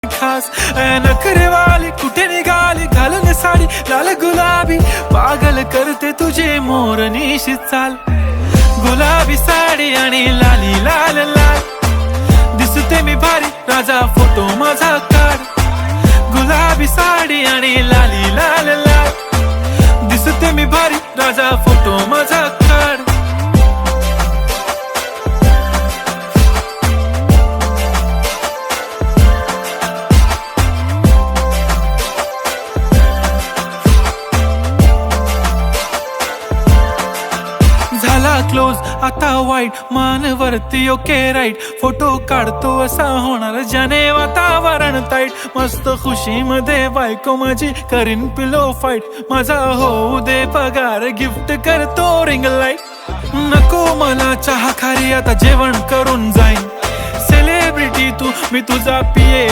खास नखरेवाली कुठे निघाली घालून साडी लाल गुलाबी पागल करते तुझे मोरनीशी चाल गुलाबी साडी आणि लाली लाल लाल दिसते मी भारी राजा फोटो माझा काढ गुलाबी साडी आणि लाली लाल लाल दिसते मी भारी राजा फोटो माझा काढ झाला क्लोज आता वाईट मानवरती ओके राईट फोटो काढतो असा होणार ज्याने वातावरण ताईट मस्त खुशी मध्ये बायको माझी करीन पिलो फाईट माझा होऊ दे पगार गिफ्ट करतो रिंग लाईट नको मला चहा खारी आता जेवण करून जाईन सेलिब्रिटी तू मी तुझा पिये